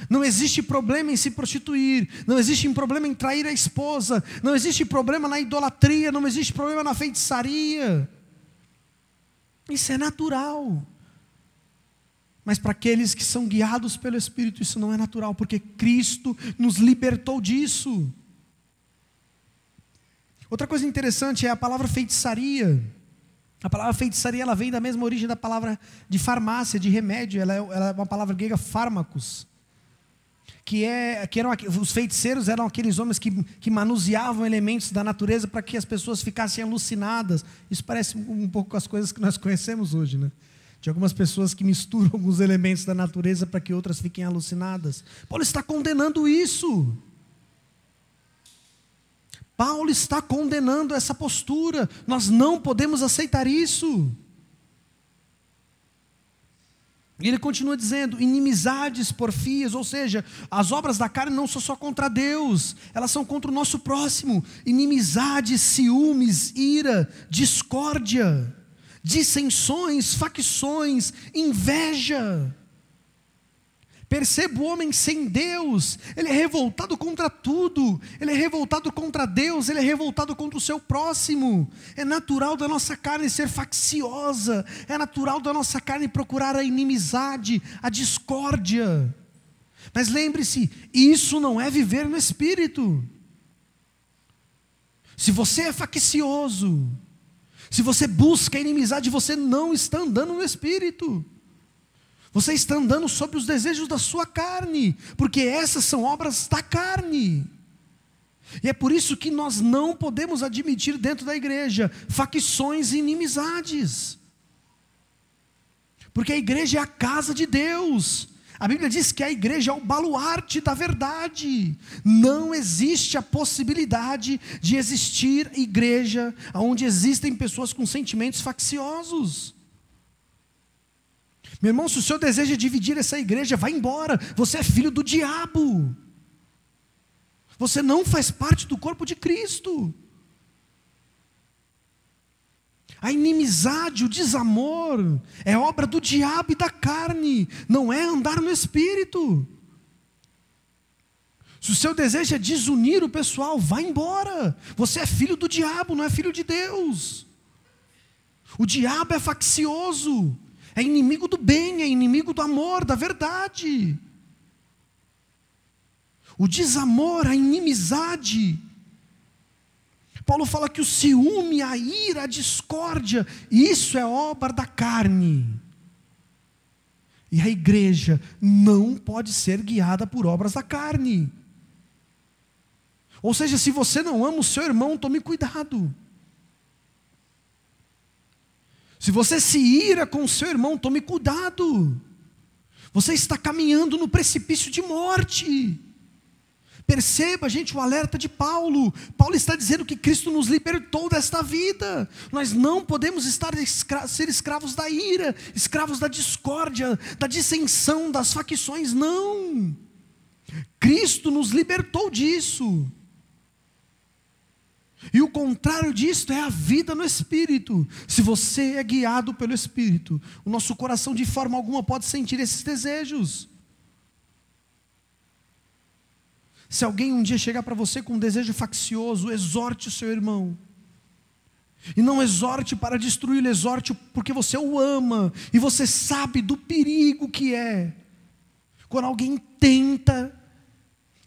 Não existe problema em se prostituir, não existe problema em trair a esposa, não existe problema na idolatria, não existe problema na feitiçaria. Isso é natural. Mas para aqueles que são guiados pelo Espírito, isso não é natural, porque Cristo nos libertou disso. Outra coisa interessante é a palavra feitiçaria. A palavra feitiçaria, ela vem da mesma origem da palavra de farmácia, de remédio. Ela é uma palavra grega, fármacos. os feiticeiros eram aqueles homens que manuseavam elementos da natureza para que as pessoas ficassem alucinadas. Isso parece um pouco com as coisas que nós conhecemos hoje, né? De algumas pessoas que misturam alguns elementos da natureza para que outras fiquem alucinadas. Paulo está condenando isso. Paulo está condenando essa postura. Nós não podemos aceitar isso. E ele continua dizendo, inimizades, porfias, ou seja, as obras da carne não são só contra Deus, elas são contra o nosso próximo. Inimizades, ciúmes, ira, discórdia, dissensões, facções, inveja. Perceba o homem sem Deus, ele é revoltado contra tudo, ele é revoltado contra Deus, ele é revoltado contra o seu próximo. É natural da nossa carne ser facciosa, é natural da nossa carne procurar a inimizade, a discórdia. Mas lembre-se, isso não é viver no Espírito. Se você é faccioso, se você busca a inimizade, você não está andando no Espírito. Você está andando sobre os desejos da sua carne, porque essas são obras da carne. E é por isso que nós não podemos admitir dentro da igreja facções e inimizades. Porque a igreja é a casa de Deus. A Bíblia diz que a igreja é o baluarte da verdade. Não existe a possibilidade de existir igreja onde existem pessoas com sentimentos facciosos. Meu irmão, se o seu desejo é dividir essa igreja, vai embora. Você é filho do diabo. Você não faz parte do corpo de Cristo. A inimizade, o desamor, é obra do diabo e da carne. Não é andar no Espírito. Se o seu desejo é desunir o pessoal, vai embora. Você é filho do diabo, não é filho de Deus. O diabo é faccioso. É inimigo do bem, é inimigo do amor, da verdade. O desamor, a inimizade. Paulo fala que o ciúme, a ira, a discórdia, isso é obra da carne. E a igreja não pode ser guiada por obras da carne. Ou seja, se você não ama o seu irmão, tome cuidado. Se você se ira com o seu irmão, tome cuidado. Você está caminhando no precipício de morte. Perceba, gente, o alerta de Paulo. Paulo está dizendo que Cristo nos libertou desta vida. Nós não podemos ser escravos da ira, escravos da discórdia, da dissensão, das facções, não. Cristo nos libertou disso. E o contrário disto é a vida no Espírito. Se você é guiado pelo Espírito, o nosso coração de forma alguma pode sentir esses desejos. Se alguém um dia chegar para você com um desejo faccioso, exorte o seu irmão. E não exorte para destruí-lo, exorte porque você o ama. E você sabe do perigo que é quando alguém tenta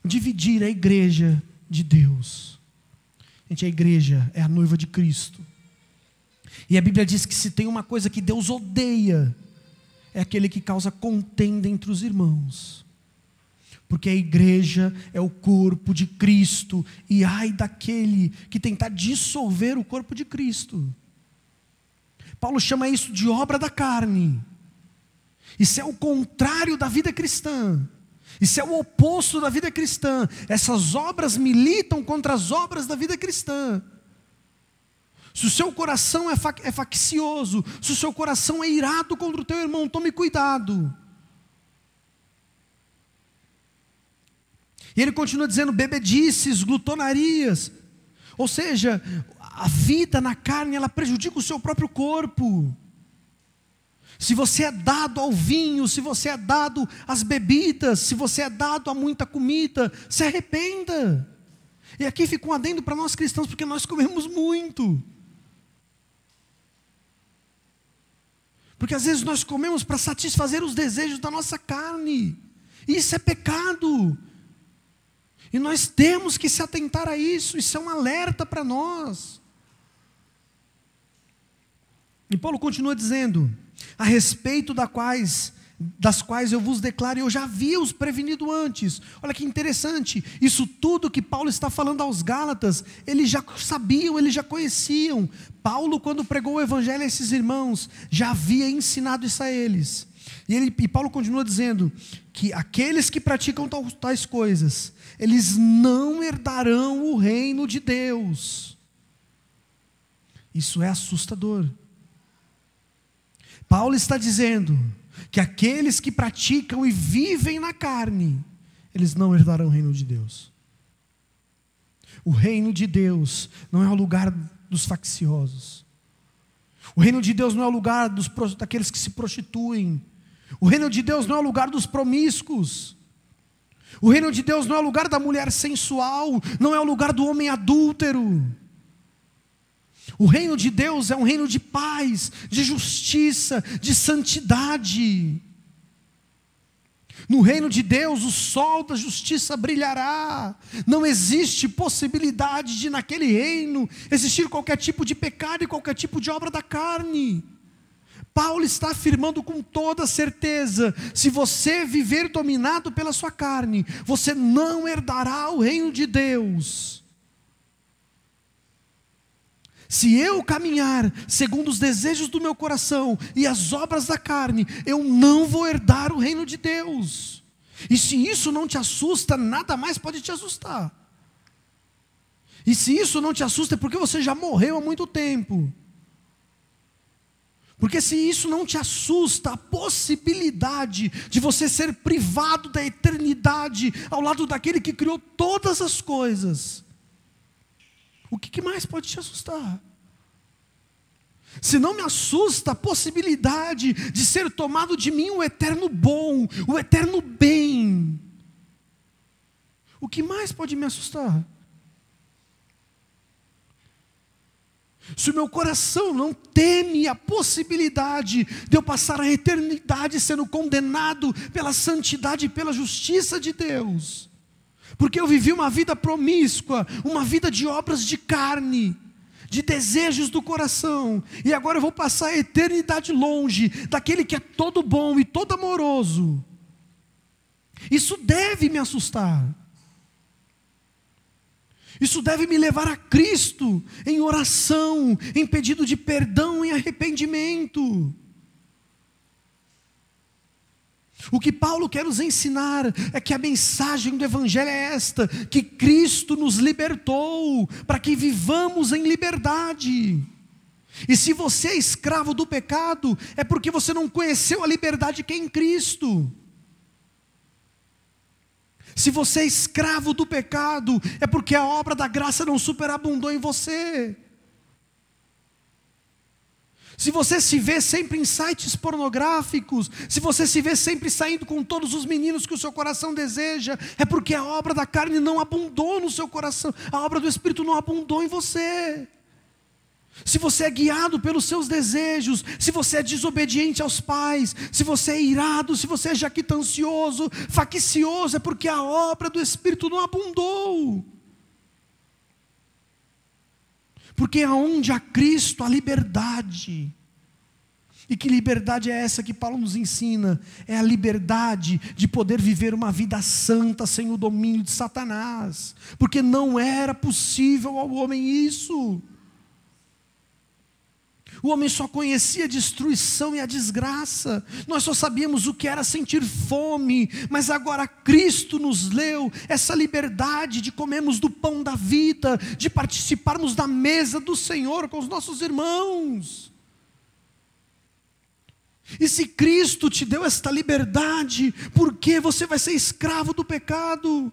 dividir a igreja de Deus. Gente, a igreja é a noiva de Cristo. E a Bíblia diz que se tem uma coisa que Deus odeia, é aquele que causa contenda entre os irmãos. Porque a igreja é o corpo de Cristo, e ai daquele que tentar dissolver o corpo de Cristo. Paulo chama isso de obra da carne. Isso é o contrário da vida cristã. Isso é o oposto da vida cristã. Essas obras militam contra as obras da vida cristã. Se o seu coração é faccioso, se o seu coração é irado contra o teu irmão, tome cuidado. E ele continua dizendo, bebedices, glutonarias. Ou seja, a vida na carne, ela prejudica o seu próprio corpo. Se você é dado ao vinho, se você é dado às bebidas, se você é dado a muita comida, se arrependa. E aqui fica um adendo para nós cristãos, porque nós comemos muito. Porque às vezes nós comemos para satisfazer os desejos da nossa carne. Isso é pecado. E nós temos que se atentar a isso. Isso é um alerta para nós. E Paulo continua dizendo, a respeito da quais das quais eu vos declaro, eu já havia os prevenido antes. Olha que interessante, isso tudo que Paulo está falando aos Gálatas, eles já sabiam, eles já conheciam. Paulo, quando pregou o evangelho a esses irmãos, já havia ensinado isso a eles. E Paulo continua dizendo que aqueles que praticam tais coisas, eles não herdarão o reino de Deus. Isso é assustador. Paulo está dizendo que aqueles que praticam e vivem na carne, eles não herdarão o reino de Deus. O reino de Deus não é o lugar dos facciosos. O reino de Deus não é o lugar daqueles que se prostituem. O reino de Deus não é o lugar dos promíscuos. O reino de Deus não é o lugar da mulher sensual, não é o lugar do homem adúltero. O reino de Deus é um reino de paz, de justiça, de santidade. No reino de Deus, o sol da justiça brilhará. Não existe possibilidade de naquele reino existir qualquer tipo de pecado e qualquer tipo de obra da carne. Paulo está afirmando com toda certeza: se você viver dominado pela sua carne, você não herdará o reino de Deus. Se eu caminhar segundo os desejos do meu coração e as obras da carne, eu não vou herdar o reino de Deus. E se isso não te assusta, nada mais pode te assustar. E se isso não te assusta, é porque você já morreu há muito tempo. Porque se isso não te assusta, a possibilidade de você ser privado da eternidade ao lado daquele que criou todas as coisas, o que mais pode te assustar? Se não me assusta a possibilidade de ser tomado de mim o eterno bom, o eterno bem, o que mais pode me assustar? Se o meu coração não teme a possibilidade de eu passar a eternidade sendo condenado pela santidade e pela justiça de Deus, porque eu vivi uma vida promíscua, uma vida de obras de carne, de desejos do coração, e agora eu vou passar a eternidade longe daquele que é todo bom e todo amoroso, isso deve me assustar. Isso deve me levar a Cristo em oração, em pedido de perdão e arrependimento. O que Paulo quer nos ensinar é que a mensagem do Evangelho é esta: que Cristo nos libertou para que vivamos em liberdade. E se você é escravo do pecado, é porque você não conheceu a liberdade que é em Cristo. Se você é escravo do pecado, é porque a obra da graça não superabundou em você. Se você se vê sempre em sites pornográficos, se você se vê sempre saindo com todos os meninos que o seu coração deseja, é porque a obra da carne não abundou no seu coração, a obra do Espírito não abundou em você. Se você é guiado pelos seus desejos, se você é desobediente aos pais, se você é irado, se você é jactancioso, faccioso, é porque a obra do Espírito não abundou. Porque aonde há Cristo, há liberdade. E que liberdade é essa que Paulo nos ensina? É a liberdade de poder viver uma vida santa sem o domínio de Satanás. Porque não era possível ao homem isso. O homem só conhecia a destruição e a desgraça. Nós só sabíamos o que era sentir fome. Mas agora Cristo nos deu essa liberdade de comermos do pão da vida, de participarmos da mesa do Senhor com os nossos irmãos. E se Cristo te deu esta liberdade, por que você vai ser escravo do pecado?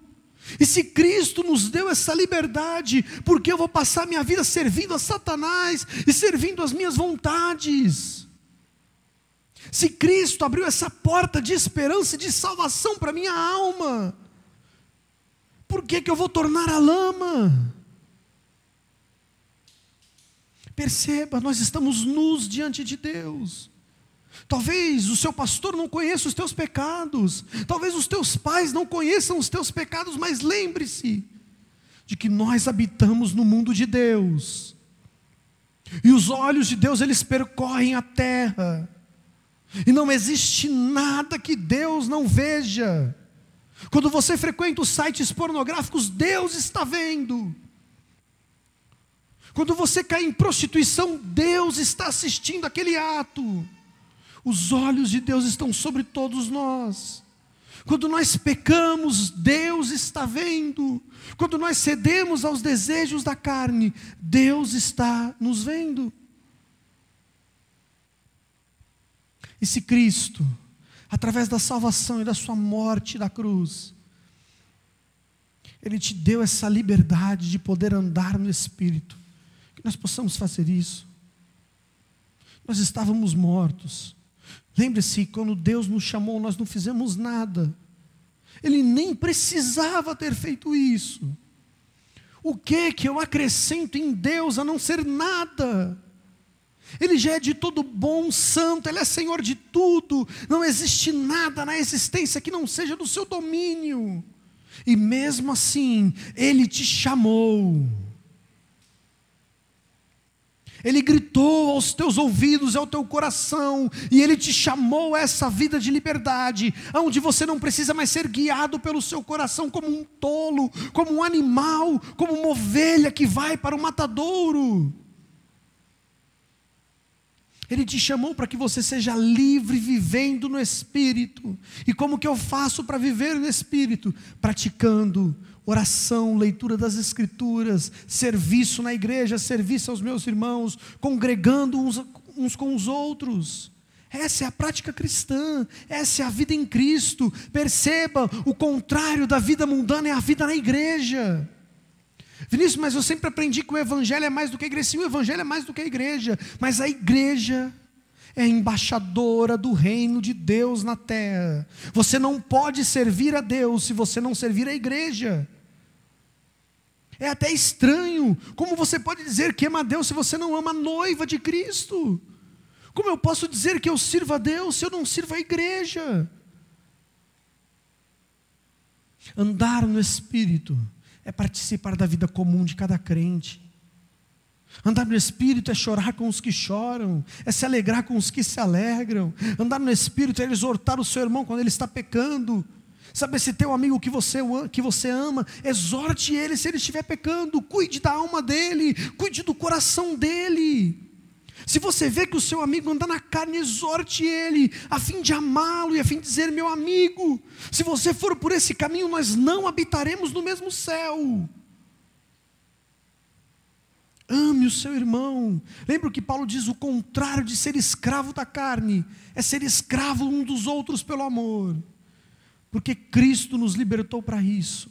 E se Cristo nos deu essa liberdade, por que eu vou passar minha vida servindo a Satanás e servindo as minhas vontades? Se Cristo abriu essa porta de esperança e de salvação para a minha alma, por que eu vou tornar a lama? Perceba, nós estamos nus diante de Deus. Talvez o seu pastor não conheça os teus pecados, talvez os teus pais não conheçam os teus pecados, mas lembre-se de que nós habitamos no mundo de Deus, e os olhos de Deus, eles percorrem a terra, E não existe nada que Deus não veja. Quando você frequenta os sites pornográficos, Deus está vendo. Quando você cai em prostituição, Deus está assistindo aquele ato. Os olhos de Deus estão sobre todos nós. Quando nós pecamos, Deus está vendo. Quando nós cedemos aos desejos da carne, Deus está nos vendo. E se Cristo, através da salvação e da sua morte na cruz, Ele te deu essa liberdade de poder andar no Espírito, que nós possamos fazer isso. Nós estávamos mortos. Lembre-se, quando Deus nos chamou, nós não fizemos nada. Ele nem precisava ter feito isso. O que eu acrescento em Deus a não ser nada? Ele já é de todo bom, santo, Ele é Senhor de tudo. Não existe nada na existência que não seja do seu domínio. E mesmo assim, Ele te chamou. Ele gritou aos teus ouvidos e ao teu coração, e Ele te chamou a essa vida de liberdade, onde você não precisa mais ser guiado pelo seu coração como um tolo, como um animal, como uma ovelha que vai para o matadouro. Ele te chamou para que você seja livre, vivendo no Espírito. E como que eu faço para viver no Espírito? Praticando oração, leitura das Escrituras, serviço na igreja, serviço aos meus irmãos, congregando uns com os outros. Essa é a prática cristã, essa é a vida em Cristo. Perceba, o contrário da vida mundana é a vida na igreja. Vinícius, mas eu sempre aprendi que o Evangelho é mais do que a igreja. Sim, o Evangelho é mais do que a igreja, mas a igreja é embaixadora do reino de Deus na terra. Você não pode servir a Deus se você não servir a igreja. É até estranho, como você pode dizer que ama a Deus se você não ama a noiva de Cristo? Como eu posso dizer que eu sirvo a Deus se eu não sirvo a igreja? Andar no Espírito é participar da vida comum de cada crente. Andar no Espírito é chorar com os que choram, é se alegrar com os que se alegram. Andar no Espírito é exortar o seu irmão quando ele está pecando. Saber se teu amigo que você ama, exorte ele se ele estiver pecando. Cuide da alma dele, cuide do coração dele. Se você vê que o seu amigo anda na carne, exorte ele, a fim de amá-lo e a fim de dizer: meu amigo, se você for por esse caminho, nós não habitaremos no mesmo céu. Ame o seu irmão. Lembra o que Paulo diz: o contrário de ser escravo da carne é ser escravo um dos outros pelo amor. Porque Cristo nos libertou para isso,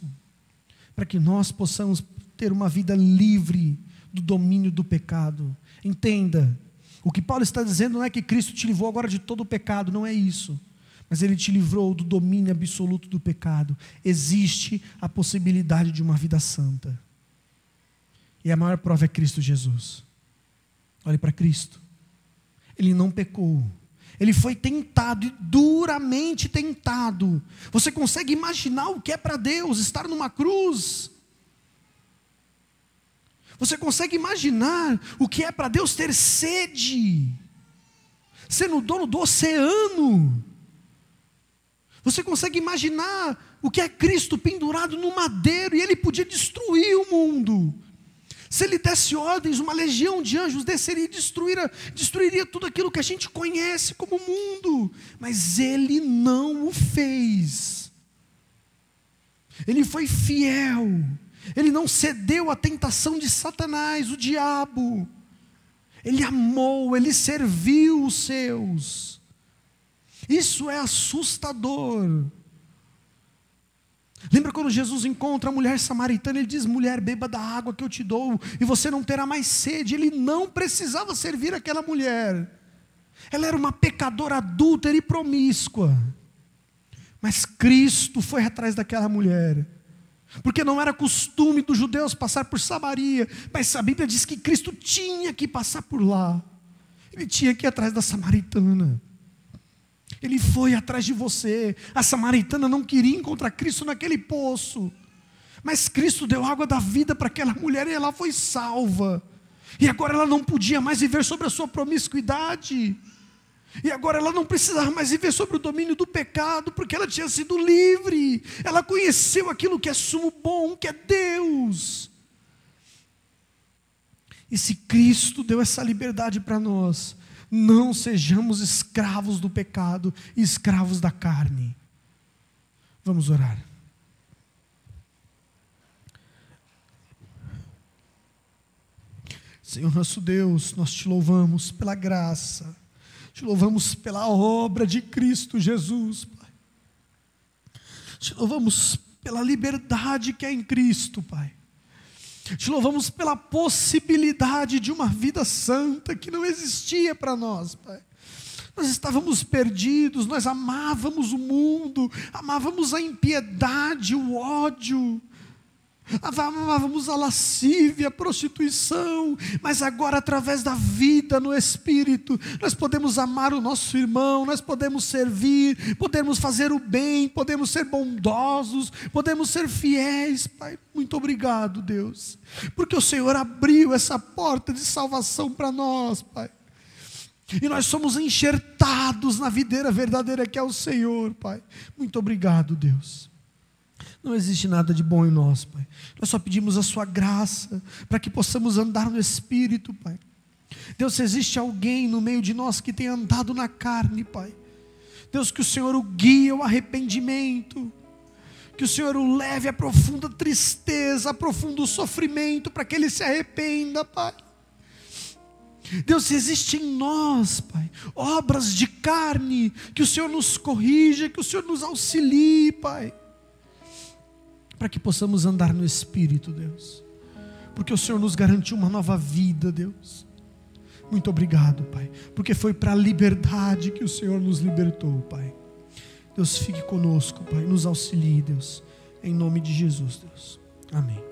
para que nós possamos ter uma vida livre do domínio do pecado. Entenda, o que Paulo está dizendo não é que Cristo te livrou agora de todo o pecado, não é isso. Mas Ele te livrou do domínio absoluto do pecado. Existe a possibilidade de uma vida santa. E a maior prova é Cristo Jesus. Olhe para Cristo. Ele não pecou. Ele foi tentado e duramente tentado. Você consegue imaginar o que é para Deus estar numa cruz? Você consegue imaginar o que é para Deus ter sede? Sendo o dono do oceano? Você consegue imaginar o que é Cristo pendurado no madeiro e Ele podia destruir o mundo? Se Ele desse ordens, uma legião de anjos desceria e destruiria tudo aquilo que a gente conhece como mundo. Mas Ele não o fez. Ele foi fiel. Ele não cedeu à tentação de Satanás, o diabo. Ele amou, Ele serviu os seus. Isso é assustador. Lembra quando Jesus encontra a mulher samaritana? Ele diz: mulher, beba da água que eu te dou e você não terá mais sede. Ele não precisava servir aquela mulher. Ela era uma pecadora adúltera e promíscua. Mas Cristo foi atrás daquela mulher, porque não era costume dos judeus passar por Samaria. Mas a Bíblia diz que Cristo tinha que passar por lá. Ele tinha que ir atrás da samaritana. Ele foi atrás de você. A samaritana não queria encontrar Cristo naquele poço, mas Cristo deu água da vida para aquela mulher e ela foi salva. E agora ela não podia mais viver sobre a sua promiscuidade. E agora ela não precisava mais viver sobre o domínio do pecado, porque ela tinha sido livre. Ela conheceu aquilo que é sumo bom, que é Deus. E se Cristo deu essa liberdade para nós, não sejamos escravos do pecado e escravos da carne. Vamos orar. Senhor nosso Deus, nós te louvamos pela graça, te louvamos pela obra de Cristo Jesus, Pai. Te louvamos pela liberdade que é em Cristo, Pai. Te louvamos pela possibilidade de uma vida santa que não existia para nós, Pai. Nós estávamos perdidos, nós amávamos o mundo, amávamos a impiedade, o ódio, amávamos a lascívia, a prostituição, mas agora através da vida no Espírito, nós podemos amar o nosso irmão, nós podemos servir, podemos fazer o bem, podemos ser bondosos, podemos ser fiéis, Pai. Muito obrigado, Deus, porque o Senhor abriu essa porta de salvação para nós, Pai. E nós somos enxertados na videira verdadeira que é o Senhor, Pai. Muito obrigado, Deus. Não existe nada de bom em nós, Pai. Nós só pedimos a sua graça para que possamos andar no Espírito, Pai. Deus, se existe alguém no meio de nós que tem andado na carne, Pai, Deus, que o Senhor o guie ao arrependimento, que o Senhor o leve à profunda tristeza, a profundo sofrimento, para que ele se arrependa, Pai. Deus, se existe em nós, Pai, obras de carne, que o Senhor nos corrija, que o Senhor nos auxilie, Pai, para que possamos andar no Espírito, Deus, porque o Senhor nos garantiu uma nova vida, Deus. Muito obrigado, Pai, porque foi para a liberdade que o Senhor nos libertou, Pai. Deus, fique conosco, Pai, nos auxilie, Deus, em nome de Jesus, Deus. Amém.